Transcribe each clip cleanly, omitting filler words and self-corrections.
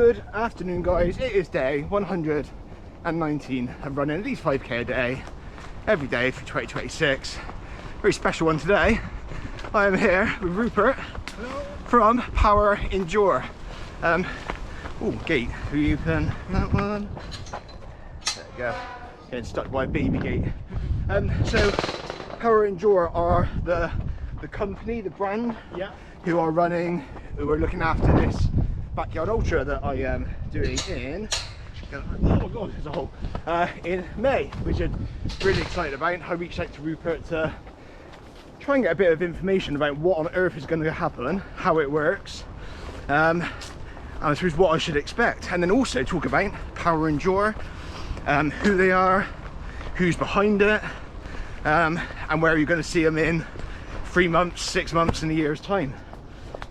Good afternoon, guys. It is day 119 of running at least 5k a day every day for 2026. Very special one today. I am here with Rupert. Hello. From PWR Endure. Oh, gate. Who you can that one? There we go. Getting stuck by a baby gate. So PWR Endure are the company, the brand, who are looking after this backyard ultra that I am doing in, oh god, there's a hole, in May, which I'm really excited about. I reached out to Rupert to try and get a bit of information about what on earth is going to happen, how it works, and I suppose what I should expect, and then also talk about PWR Endure, who they are, who's behind it, and where you're going to see them in 3 months, 6 months, and a year's time.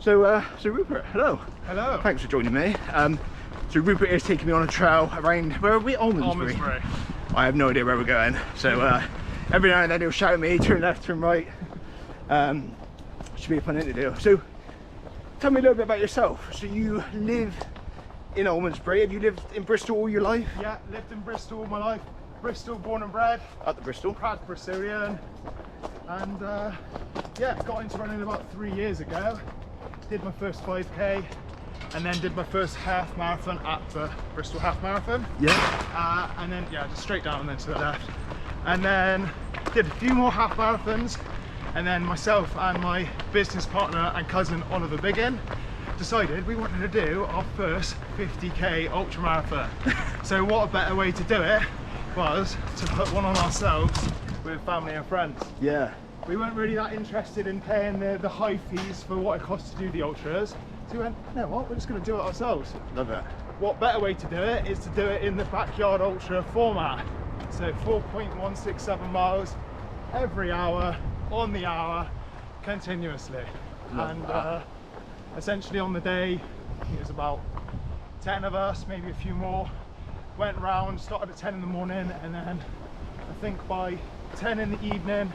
So Rupert, hello. Hello. Thanks for joining me. So Rupert is taking me on a trail around, where are we? Almondsbury. I have no idea where we're going. So every now and then he'll shout at me, turn left, turn right. Should be a fun interview. So tell me a little bit about yourself. So you live in Almondsbury. Have you lived in Bristol all your life? Yeah, lived in Bristol all my life. Bristol, born and bred. At the Bristol. Proud Bristolian. And yeah, got into running about 3 years ago. Did my first 5k and then did my first half marathon at the Bristol Half Marathon. Yeah. And then just straight down and then to the left. And then did a few more half marathons, and then myself and my business partner and cousin Oliver Biggin decided we wanted to do our first 50k ultra marathon. So what a better way to do it was to put one on ourselves with family and friends. Yeah. We weren't really that interested in paying the high fees for what it costs to do the ultras. So we went, you know what, we're just going to do it ourselves. Love it. What better way to do it is to do it in the backyard ultra format. So 4.167 miles every hour, on the hour, continuously. Love and essentially on the day, it was about 10 of us, maybe a few more. Went round, started at 10 in the morning, and then I think by 10 in the evening,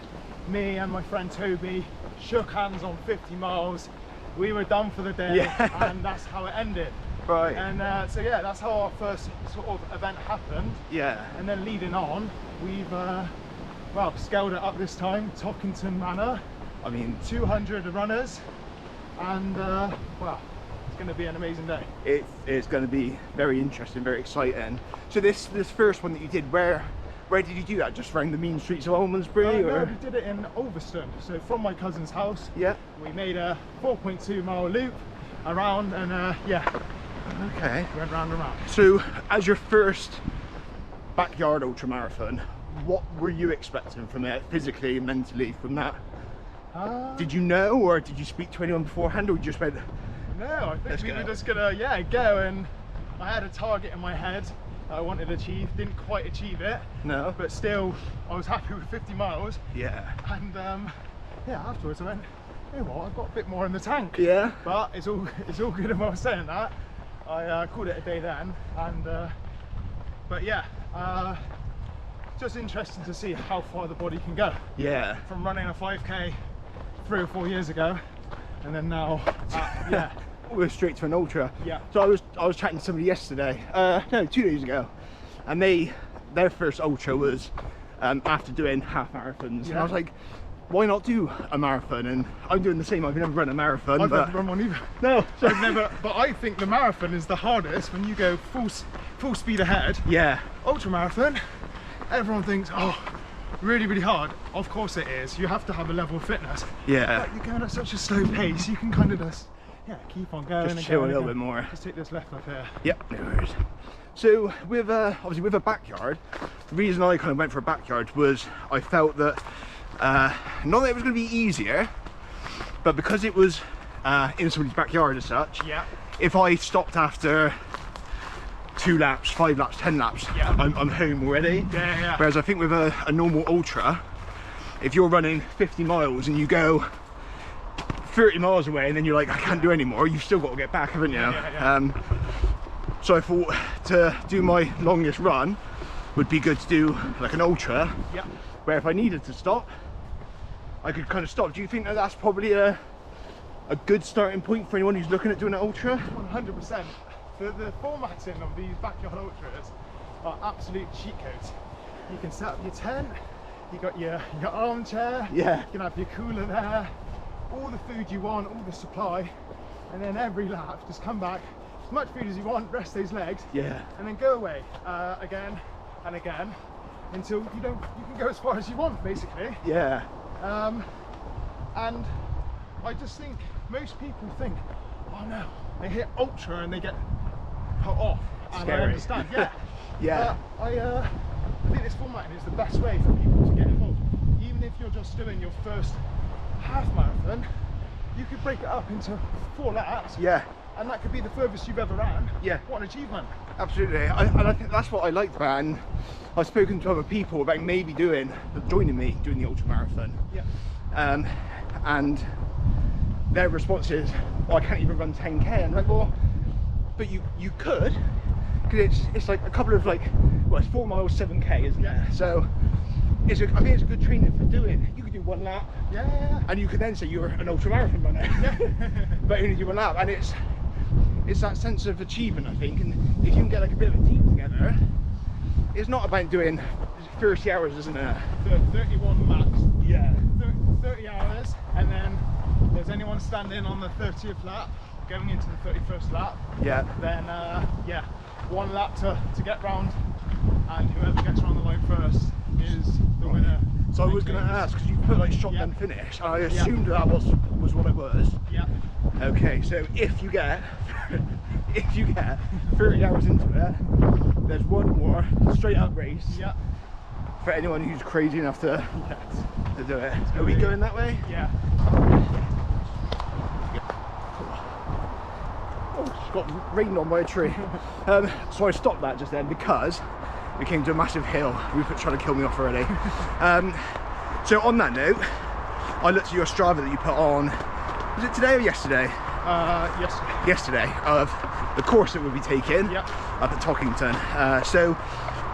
me and my friend Toby shook hands on 50 miles. We were done for the day, and that's how it ended. Right. And so yeah, that's how our first sort of event happened. Yeah. And then leading on, we've well, scaled it up this time. Tockington Manor. I mean, 200 runners, and well, it's going to be an amazing day. It's going to be very interesting, very exciting. So this first one that you did, where did you do that? Just around the mean streets of Almondsbury? No, we did it in Ulverston. So from my cousin's house, we made a 4.2 mile loop around, and yeah, okay, went round and round. So as your first backyard ultra marathon, what were you expecting from it, physically and mentally, from that? Did you know, or did you speak to anyone beforehand, or you just went, no, I think we were just gonna go, and I had a target in my head I wanted to achieve, didn't quite achieve it. No. But still, I was happy with 50 miles. Yeah. And yeah, afterwards I went, you know what, I've got a bit more in the tank. Yeah. But it's all good and well saying that. I called it a day then, and but yeah, just interesting to see how far the body can go. Yeah. From running a 5k 3 or 4 years ago, and then now, yeah. We're straight to an ultra. Yeah. So I was chatting to somebody yesterday, no, 2 days ago, and their first ultra was after doing half marathons, and I was like, why not do a marathon? And I'm doing the same. I've never run a marathon. I've never run one either. No, so I've never. But I think the marathon is the hardest when you go full speed ahead. Yeah. Ultra marathon, everyone thinks, oh, really, really hard. Of course it is. You have to have a level of fitness. Yeah. But you're going at such a slow pace, you can kind of just keep on going. Just chill a little bit more. Just take this left up here. Yep, no worries. So with obviously with a backyard, the reason I kind of went for a backyard was I felt that not that it was going to be easier, but because it was in somebody's backyard as such, if I stopped after 2 laps, 5 laps, 10 laps, I'm home already. Whereas I think with a normal ultra, if you're running 50 miles and you go 30 miles away and then you're like, I can't do any more, you've still got to get back, haven't you? So I thought to do my longest run would be good to do like an ultra, where if I needed to stop, I could kind of stop. Do you think that that's probably a good starting point for anyone who's looking at doing an ultra? 100%. the formatting of these backyard ultras are absolute cheat codes. You can set up your tent, you got your armchair, yeah, you can have your cooler there, all the food you want, all the supply, and then every lap just come back, as much food as you want, rest those legs, yeah, and then go away again and again until you can go as far as you want, basically. yeah. And I just think most people think, oh no, they hit ultra and they get cut off. And Scary. I understand, yeah. Yeah. I think this formatting is the best way for people to get involved. Even if you're just doing your first half marathon, you could break it up into 4 laps. Yeah. And that could be the furthest you've ever ran. Yeah. What an achievement. Absolutely. And I think that's what I liked about it. And I've spoken to other people about maybe joining me doing the ultra marathon. Yeah. And their response is, oh, I can't even run 10k. And I'm like, well, but you could, because it's like a couple of it's 4 miles, 7k, isn't it? So I think it's a good training for doing. You could do 1 lap, and you could then say you're an ultra marathon runner, but only do 1 lap, and it's that sense of achievement, I think. And if you can get like a bit of a team together, it's not about doing 30 hours, isn't it? 31 max. Yeah. 30 hours, and then there's anyone standing on the 30th lap going into the 31st lap. Yeah. Then 1 lap to get round, and whoever gets around the line first is the winner. So I was going to ask, because you put like shotgun finish, and I assumed that was what it was. Yeah. Okay, so if you get 30 hours into it, there's one more straight up race. Yeah. For anyone who's crazy enough to do it. Are we going that way? Yeah. Oh, it's got rain on by a tree. So I stopped that just then because we came to a massive hill. Rupert trying to kill me off already. So on that note, I looked at your Strava that you put on, was it today or yesterday? Yesterday. Yesterday, of the course that we'll be taking up at Tockington. So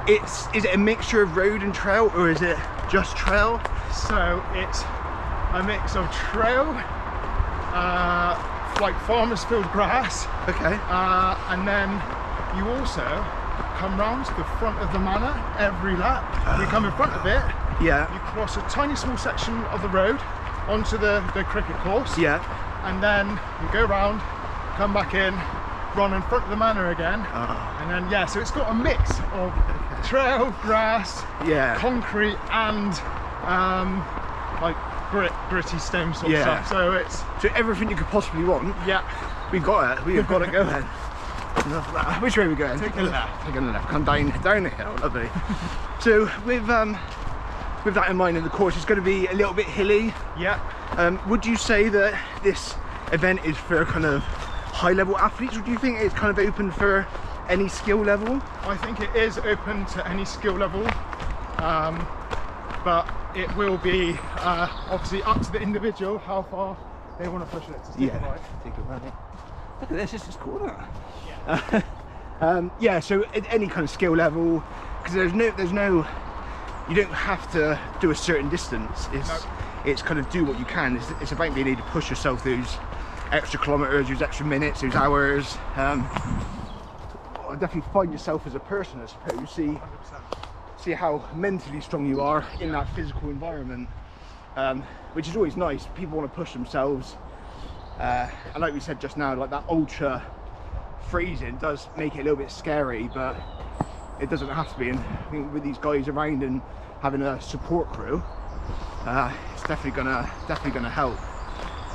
is it a mixture of road and trail, or is it just trail? So it's a mix of trail, like farmer's field grass. Okay. And then you also come round to the front of the manor every lap. You come in front of it. Yeah. You cross a tiny small section of the road onto the cricket course. Yeah. And then you go round, come back in, run in front of the manor again. And then so it's got a mix of trail, grass, concrete, and like gritty stone sort of stuff. So it's everything you could possibly want. Yeah. We've got it. We've got it going. Enough of that. Which way are we going? Take a left. Taking a left. Come down the hill. Lovely. So with that in mind, and the course is going to be a little bit hilly. Yeah. Would you say that this event is for kind of high-level athletes, or do you think it's kind of open for any skill level? I think it is open to any skill level, but it will be obviously up to the individual how far they want to push it. To take it right. Take it right. Look at this. This is cool, isn't it? Yeah. So at any kind of skill level, because there's no. You don't have to do a certain distance. It's kind of do what you can. It's about being able to push yourself those extra kilometres, those extra minutes, those hours. Definitely find yourself as a person, I suppose. See how mentally strong you are in that physical environment, which is always nice. People want to push themselves, and like we said just now, like that ultra phrasing does make it a little bit scary, but it doesn't have to be. And I think with these guys around and having a support crew, it's definitely gonna help.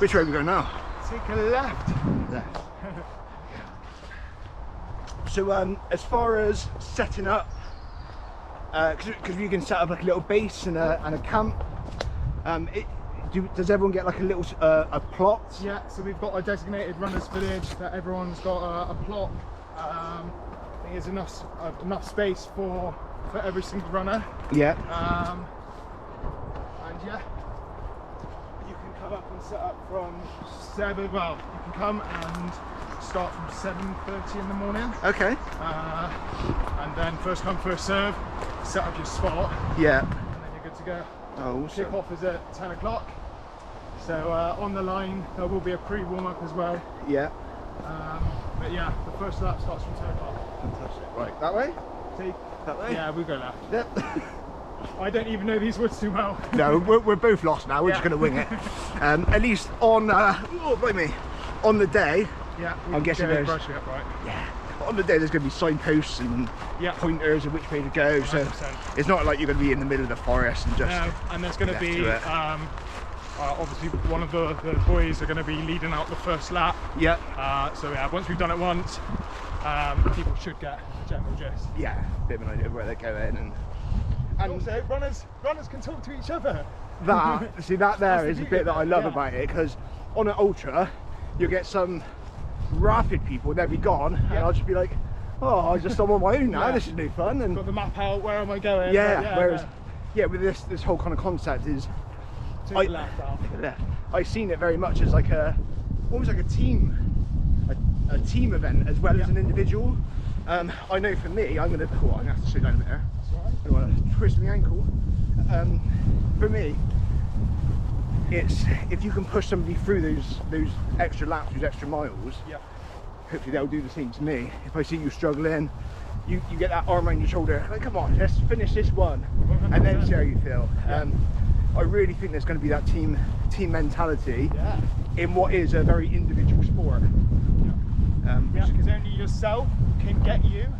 Which way are we going now? Take a left. Left. So as far as setting up, because you can set up like a little base and a camp, does everyone get like a little a plot? Yeah, so we've got a designated runners village that everyone's got a plot. I think there's enough space for every single runner. Yeah. And yeah, you can come up and set up from 7. Well, you can come and start from 7:30 in the morning. Okay. And then first come first serve, set up your spot. Yeah. And then you're good to go. Oh, awesome. Kick off is at 10 o'clock. So on the line there will be a pre-warm up as well. Yeah. But yeah, the first lap starts from 10 o'clock. Fantastic. Right, that way? See? That way? Yeah, we go left. Yep. I don't even know these woods too well. No, we're both lost now. We're just going to wing it. At least on, on the day. Yeah, I'm guessing there's. Brush it up, right? Yeah. On the day, there's going to be signposts and pointers of which way to go. 100%. So it's not like you're going to be in the middle of the forest and just. No, and there's going to be. Obviously, one of the boys are going to be leading out the first lap. Yeah. So yeah, once we've done it once, people should get a general gist. Yeah, a bit of an idea of where they're going, and also runners can talk to each other. That see that there is a bit that I love yeah. about it, because on an ultra, you get some rapid people, they'll be gone, and I'll just be like, oh, I'm just on my own now. This is no fun. And got the map out. Where am I going? Yeah. Whereas, with this whole kind of concept is. Take the left out. I've seen it very much as like almost like a team event as well as an individual. I know for me, I'm gonna have to sit down there. That's all right. I don't want to twist my ankle. For me, it's if you can push somebody through those extra laps, those extra miles. Yeah. Hopefully they'll do the same to me. If I see you struggling, you get that arm around your shoulder. Like, come on, let's finish this one, 100%. And then see how you feel. Yeah. I really think there's going to be that team mentality in what is a very individual sport. Because only yourself can get you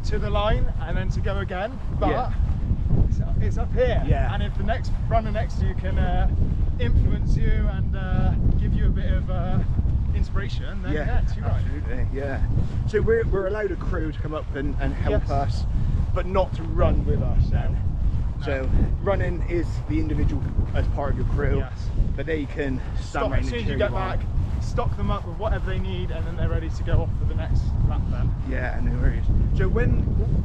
to the line and then to go again. But it's up here. Yeah. And if the next runner next to you can influence you and give you a bit of inspiration, then too right. Absolutely. Yeah. So we're allowed a crew to come up and help us, but not to run with us. Then. So running is the individual as part of your crew, but they can stand as soon as you get back, stock them up with whatever they need, and then they're ready to go off for the next lap then. Yeah, no worries. So when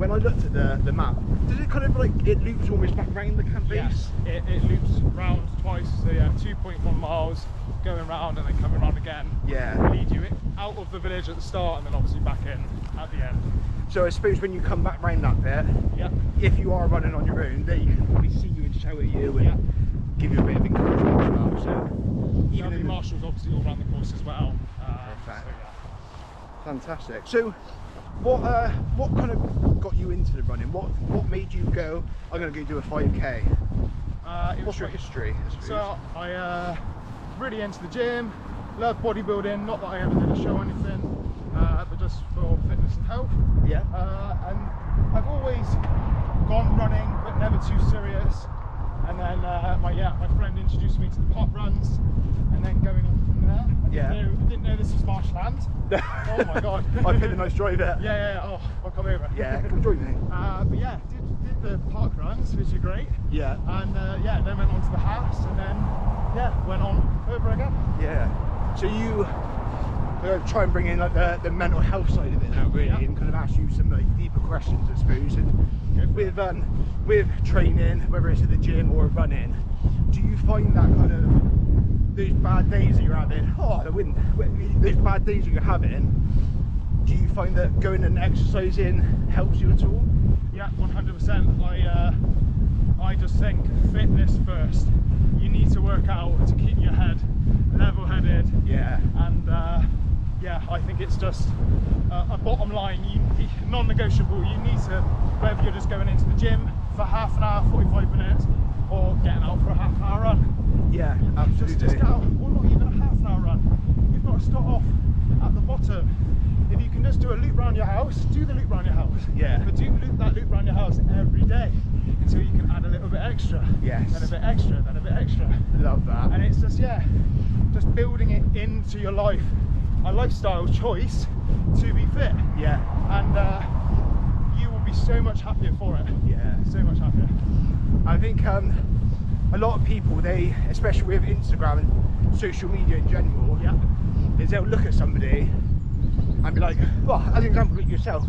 I looked at the map, does it kind of like, it loops almost back around the camp base? Yes, it loops round twice, so 2.1 miles, going round and then coming round again. Yeah. Lead you out of the village at the start and then obviously back in at the end. So I suppose when you come back round that bit, if you are running on your own, they can probably see you and shout at you and give you a bit of encouragement as well. So even the marshals obviously all around the course as well. Perfect. Fantastic. So what kind of got you into the running? What made you go, I'm going to go do a 5k? What's your history? So I really into the gym, love bodybuilding, not that I ever did a show or anything, but just for fitness and health. Yeah. And I've always gone running, but never too serious. And then my friend introduced me to the park runs, and then going on from there. I didn't know this was marshland. Oh my god. I've hit a nice drive there. Yeah. Oh, I'll come over. Yeah, come join me. But yeah, did the park runs, which are great. Yeah. And then went on to the house, and then went on further again. Yeah. So you try and bring in like the mental health side of it now, really, and kind of ask you some like deeper questions, I suppose. And with training, whether it's at the gym or running, do you find that kind of those bad days that you're having? Those bad days that you're having. Do you find that going and exercising helps you at all? Yeah, 100%. I just think fitness first. You need to work out to keep your head level-headed. Yeah. And I think it's just a bottom line. Non-negotiable. You need to, whether you're just going into the gym for half an hour, 45 minutes, or getting out for a half an hour run. Yeah, absolutely. Just get out, or not even a half an hour run. You've got to start off at the bottom. If you can just do a loop around your house, do the loop around your house. Yeah. But do that loop around your house every day until you can add a little bit extra. Yes. Then a bit extra, then a bit extra. Love that. And it's just just building it into your life, a lifestyle choice to be fit. Yeah. And you will be so much happier for it. Yeah. So much happier. I think a lot of people, they, especially with Instagram and social media in general, is they'll look at somebody and be like, well, as an example, like yourself,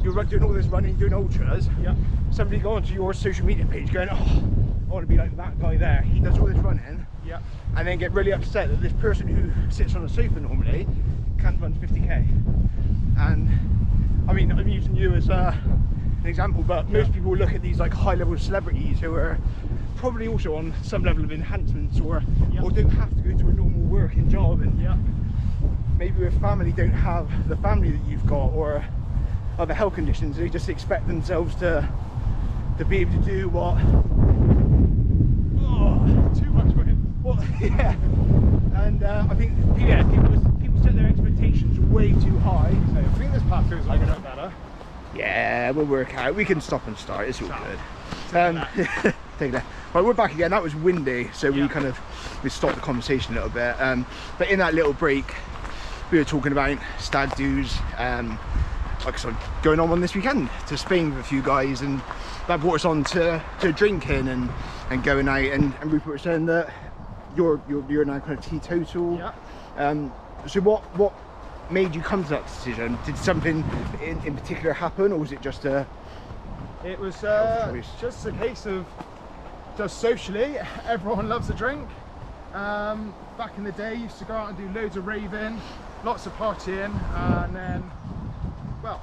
you're doing all this running, doing ultras. Yeah. Somebody go onto your social media page going, oh, I want to be like that guy there. He does all this running. Yeah. And then get really upset that this person who sits on a sofa normally can't run 50k. And I mean, I'm using you as an example, but most people look at these like high-level celebrities who are probably also on some level of enhancements or don't have to go to a normal working job and maybe with family don't have the family that you've got, or other health conditions, they just expect themselves to be able to do what. Oh, too much wind. Well, yeah. And I think people set their expectations way too high. So I think this path feels like a bit better. Yeah, we'll work out. We can stop and start. It's all good. Take that. Right, we're back again. That was windy, so we stopped the conversation a little bit. But in that little break, we were talking about stag do's. Like I said, going on this weekend to Spain with a few guys, and that brought us on to drinking and going out. And Rupert was saying that you're now kind of teetotal. Yeah. So what made you come to that decision? Did something in particular happen, or was it just a? It was just a case of just socially, everyone loves a drink. Back in the day, used to go out and do loads of raving, lots of partying, and then, well,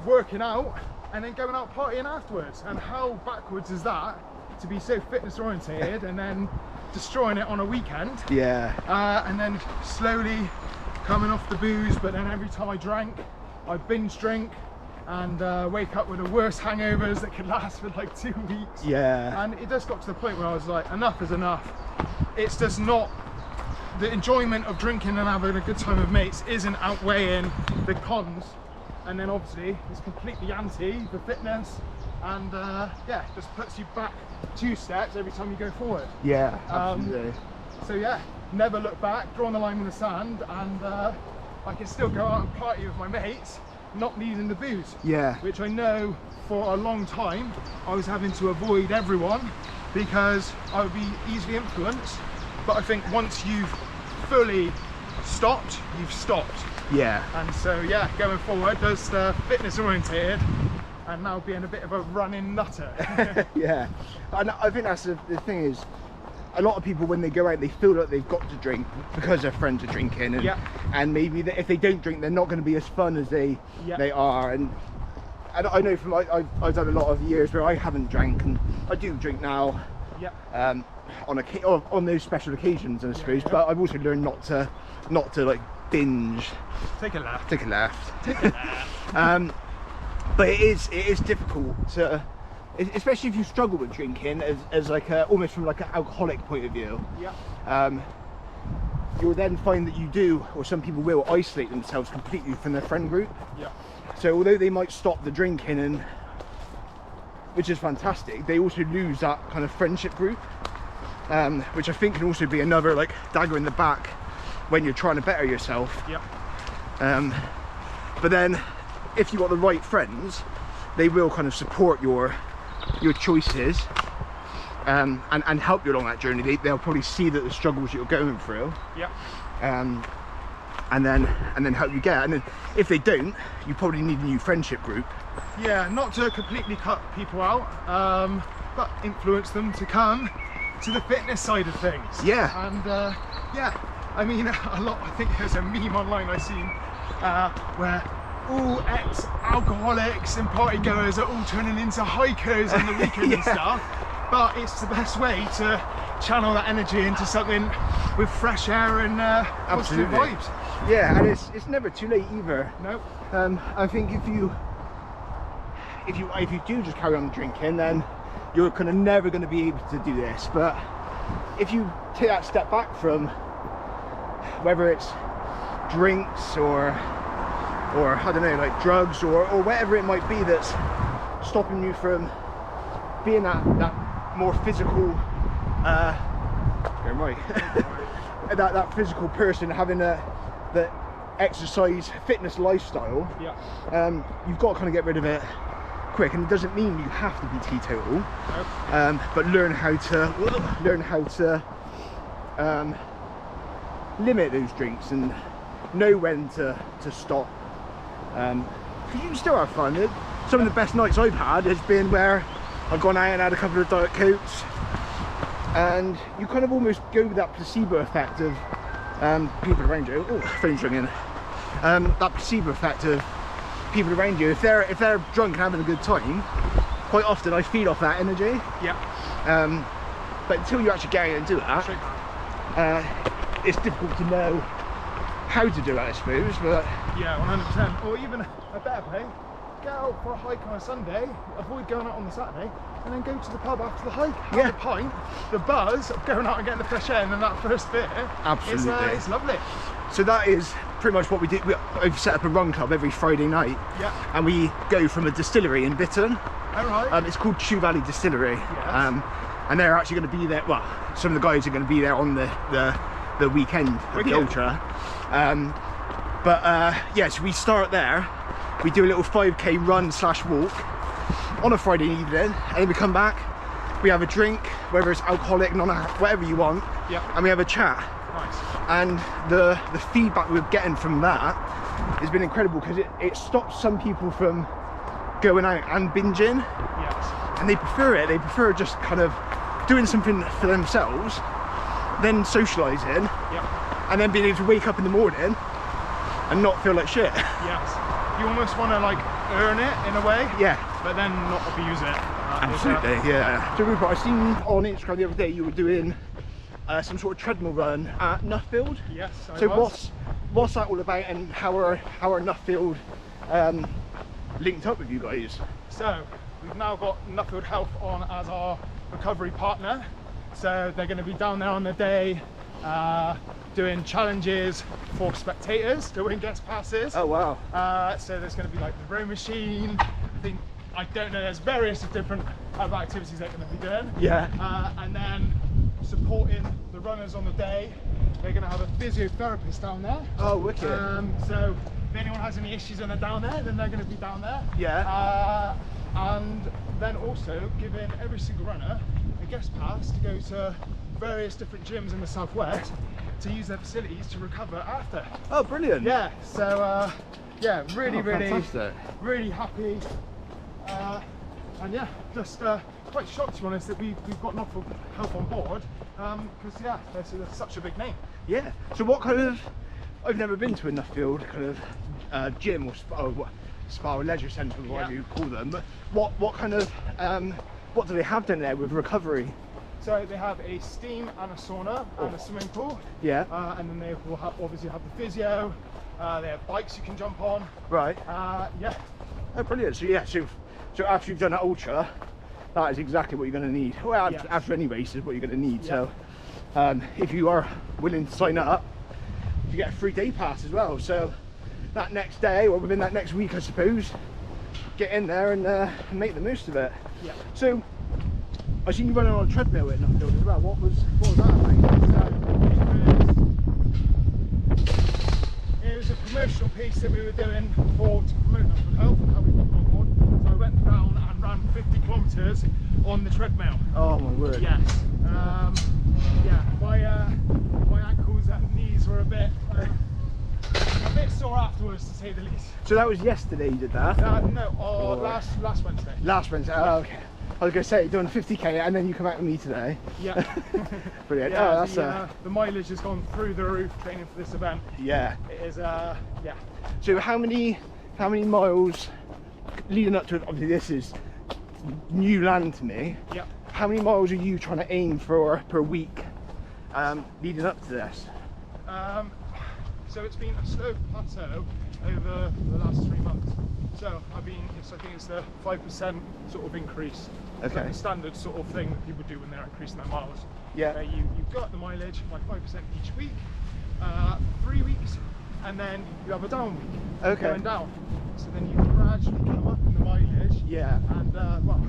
working out and then going out partying afterwards. And how backwards is that, to be so fitness orientated and then destroying it on a weekend? Yeah. And then slowly coming off the booze, but then every time I drank, I binge drink and wake up with the worst hangovers that could last for like 2 weeks. Yeah. And it just got to the point where I was like, enough is enough. It's just not, the enjoyment of drinking and having a good time with mates isn't outweighing the cons. And then obviously it's completely anti the fitness, and yeah, just puts you back 2 steps every time you go forward. Yeah, absolutely. So yeah, never look back, drawn the line in the sand, and I can still go out and party with my mates, not needing the booze. Yeah. Which I know for a long time I was having to avoid everyone because I would be easily influenced. But I think once you've fully stopped, you've stopped. Yeah. And so yeah, going forward, just fitness orientated, and now being a bit of a running nutter. Yeah. And I think that's the thing is, a lot of people when they go out, they feel like they've got to drink because their friends are drinking, and and maybe if they don't drink, they're not going to be as fun as they are. And I know from I've done a lot of years where I haven't drank, and I do drink now. Yeah. On those special occasions, I suppose. But I've also learned not to like binge. Take a laugh. Take a laugh. Take a laugh. But it is difficult to. Especially if you struggle with drinking as like almost from like an alcoholic point of view. Yeah. You'll then find that you do, or some people will, isolate themselves completely from their friend group. Yeah. So although they might stop the drinking, and which is fantastic, they also lose that kind of friendship group, which I think can also be another like dagger in the back when you're trying to better yourself. Yeah. But then if you've got the right friends, they will kind of support your choices and help you along that journey. They'll probably see that the struggles you're going through, and then help you get. And then if they don't, you probably need a new friendship group. Yeah, not to completely cut people out, but influence them to come to the fitness side of things. Yeah. And yeah, I mean, a lot. I think there's a meme online I've seen where all ex-alcoholics and party goers are all turning into hikers on the weekend and stuff, but it's the best way to channel that energy into something with fresh air and positive vibes. Yeah, and it's never too late either. Nope. I think if you do just carry on drinking, then you're kind of never going to be able to do this. But if you take that step back from whether it's drinks or I don't know, like drugs or whatever it might be that's stopping you from being that more physical, that physical person, having the exercise fitness lifestyle. Yeah. You've got to kind of get rid of it quick, and it doesn't mean you have to be teetotal. Nope. But learn how to limit those drinks and know when to stop. Because you can still have fun. Some of the best nights I've had has been where I've gone out and had a couple of Diet Cokes, and you kind of almost go with that placebo effect of people around you. Oh, phone's ringing. That placebo effect of people around you. If they're drunk and having a good time, quite often I feed off that energy. Yeah. But until you actually get out and do that, it's difficult to know how to do it, I suppose, but yeah, 100%. Or even a better way, go out for a hike on a Sunday, avoid going out on the Saturday, and then go to the pub after the hike, have a pint, the buzz of going out and getting the fresh air, and then that first bit, absolutely, it's lovely. So that is pretty much what we did. We've set up a run club every Friday night, and we go from a distillery in Bitton. All right. It's called Chew Valley Distillery, and they're actually going to be there. Well, some of the guys are going to be there on the weekend of the ultra. Yeah, so we start there. We do a little 5k run / walk on a Friday evening, and then we come back. We have a drink, whether it's alcoholic, whatever you want, and we have a chat. Nice. And the feedback we're getting from that has been incredible, because it stops some people from going out and binging. Yes. And they prefer it. They prefer just kind of doing something for themselves, then socialising, and then being able to wake up in the morning and not feel like shit. Yes. You almost want to like earn it in a way. Yeah. But then not abuse it. Absolutely, yeah. So Rupert, I seen on Instagram the other day you were doing some sort of treadmill run at Nuffield. Yes, I was. What's that all about, and how are Nuffield linked up with you guys? So we've now got Nuffield Health on as our recovery partner. So they're going to be down there on the day doing challenges for spectators to win guest passes. Oh wow. So there's going to be like the row machine. I don't know, there's various different other activities they're going to be doing. Yeah. And then supporting the runners on the day, they're going to have a physiotherapist down there. Oh, wicked. So if anyone has any issues and they're down there, then they're going to be down there. Yeah. And then also giving every single runner a guest pass to go to various different gyms in the southwest to use their facilities to recover after. Oh, brilliant. Yeah. So yeah, really happy. And yeah, just quite shocked, to be honest, that we've got Nuffield Health on board, because yeah, they're such a big name. Yeah. So what kind of, I've never been to a Nuffield kind of gym or spa or leisure centre, or whatever you call them, but what kind of what do they have down there with recovery? So they have a steam and a sauna and a swimming pool. Yeah. And then they will obviously have the physio. They have bikes you can jump on. Right. Yeah. Oh, brilliant. So yeah, so after you've done an ultra, that is exactly what you're going to need. Well, after any race is what you're going to need. Yeah. So if you are willing to sign up, you get a 3-day pass as well. So that next day, or within that next week, I suppose, get in there and make the most of it. Yeah. So I've seen you running on a treadmill at Nuffield as well. What was that like? It was a promotional piece that we were doing to promote Nuffield Health and how we got on board. So I went down and ran 50 kilometres on the treadmill. Oh my word. Yes. Yeah, my ankles and knees were a bit sore afterwards, to say the least. So that was yesterday you did that? No, last Wednesday. Last Wednesday, oh, okay. I was going to say, you're doing 50k and then you come out with me today. Yeah. Brilliant. Yeah, oh, that's the mileage has gone through the roof training for this event. Yeah. It is, yeah. So how many miles leading up to it? Obviously this is new land to me. Yeah. How many miles are you trying to aim for per week leading up to this? So it's been a slow plateau over the last 3 months. So I think it's the 5% sort of increase. Okay. Like the standard sort of thing that people do when they're increasing their miles. Yeah. You've got the mileage like 5% each week, 3 weeks, and then you have a down week. Okay. Going down. So then you gradually come up in the mileage. Yeah. And well,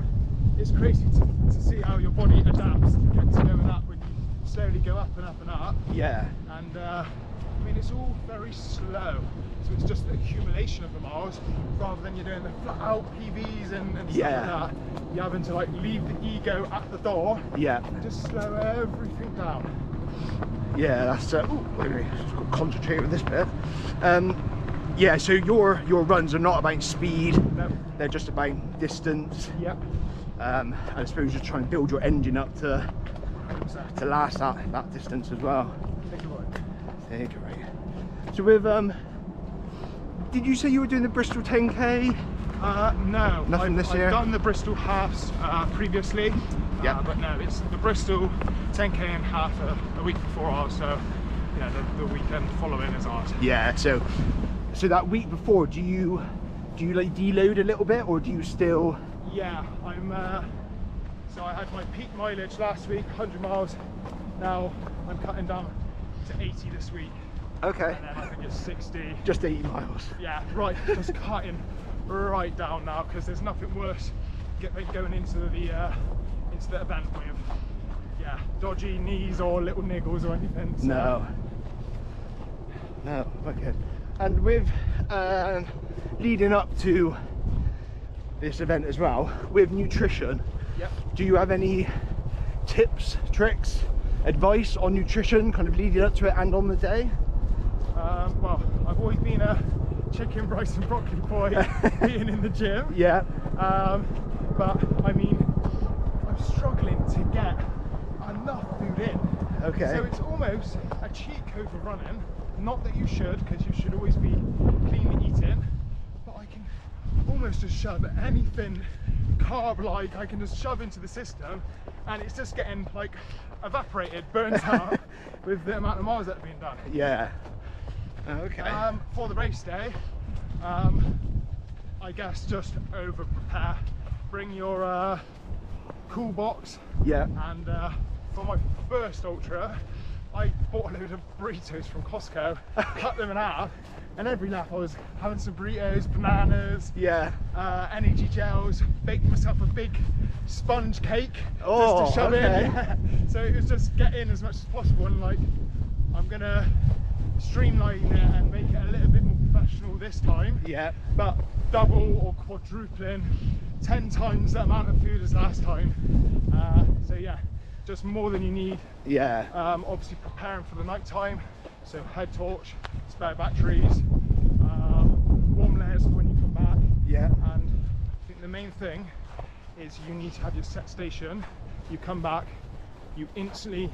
it's crazy to see how your body adapts to get to going up when you slowly go up and up and up. Yeah. And I mean, it's all very slow, so it's just the accumulation of the miles rather than you're doing the flat out PVs and stuff like that. You're having to like leave the ego at the door. Yeah. And just slow everything down. Yeah, that's just got to concentrate with this bit. Yeah, so your runs are not about speed. No. They're just about distance. Yeah. I suppose just try and build your engine up to last that distance as well. Think right. So with did you say you were doing the Bristol 10k? No. Nothing this year? I've done the Bristol halves previously. Yeah. But no, it's the Bristol 10k and half a week before ours. So yeah, the weekend following is hard. Yeah, so that week before, do you like deload a little bit, or do you still? Yeah, so I had my peak mileage last week, 100 miles. Now I'm cutting down to 80 this week. Okay. And then I think it's 60. Just 80 miles. Yeah, right. Just cutting right down now, because there's nothing worse going into the event with dodgy knees or little niggles or anything. So. No. Okay. And with leading up to this event as well, with nutrition, yep. Do you have any tips, tricks, advice on nutrition kind of leading up to it and on the day? Well, I've always been a chicken, rice and broccoli boy being in the gym. Yeah. But I mean, I'm struggling to get enough food in. Okay. So it's almost a cheat code for running. Not that you should, because you should always be cleanly eating, but I can almost just shove anything carb-like, I can just shove into the system, and it's just getting like evaporated, burnt out with the amount of miles that have been done. Yeah. Okay. For the race day, I guess just over prepare. Bring your cool box. Yeah. And for my first ultra, I bought a load of burritos from Costco, cut them in half, and every lap I was having some burritos, bananas, energy gels, baked myself a big sponge cake just to shove in. Yeah. So it was just get in as much as possible, and like I'm gonna streamline it and make it a little bit more professional this time. Yeah. But double or quadrupling 10 times the amount of food as last time. So yeah, just more than you need. Yeah. Obviously preparing for the night time, so head torch, spare batteries, warm layers for when you come back. Yeah. And I think the main thing is you need to have your set station. You come back, you instantly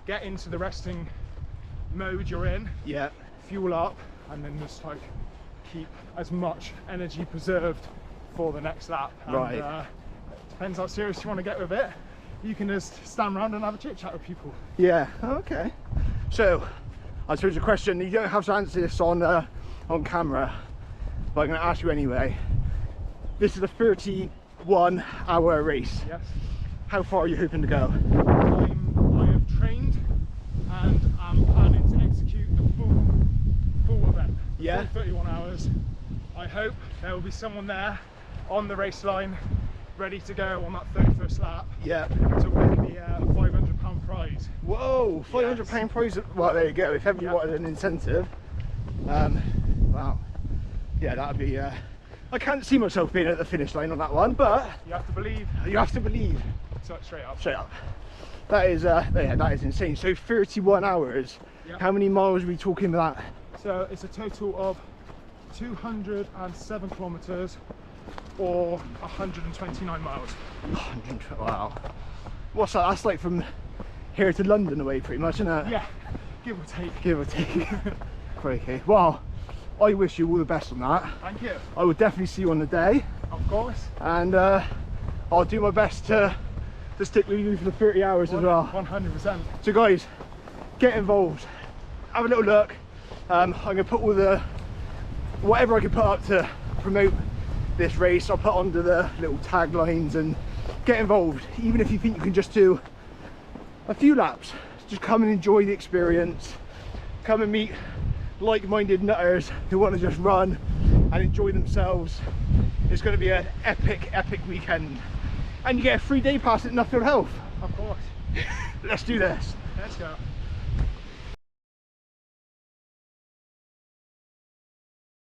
get into the resting mode you're in. Yeah. Fuel up, and then just like keep as much energy preserved for the next lap. And, right. Depends how serious you want to get with it. You can just stand around and have a chit chat with people. Yeah. Okay. So, I suppose the question, you don't have to answer this on camera, but I'm going to ask you anyway. This is a 31-hour race. Yes. How far are you hoping to go? I have trained and I'm planning to execute the full event. Yeah. Full 31 hours. I hope there will be someone there on the race line ready to go on that 31st lap. Yeah. To win the £500 prize. Whoa, £500 Yes. prize. Well, there you go. If ever you wanted an incentive. Wow. Yeah, that'd be. I can't see myself being at the finish line on that one, but you have to believe. You have to believe. So straight up. Straight up. That is that is insane. So 31 hours. Yep. How many miles are we talking about? So it's a total of 207 kilometers or 129 miles. Wow. What's that? That's like from here to London away, pretty much, isn't it? Yeah, give or take. Give or take. Crikey. Well, I wish you all the best on that. Thank you. I will definitely see you on the day. Of course. And I'll do my best to stick with you for the 30 hours as well. 100%. So guys, get involved. Have a little look. I'm going to put all the whatever I can put up to promote this race. I'll put onto the little taglines, and get involved. Even if you think you can just do a few laps, just come and enjoy the experience. Come and meet like-minded nutters who want to just run and enjoy themselves. It's going to be an epic weekend, and you get a free day pass at Nuffield Health. Of course. Let's do this. Let's go.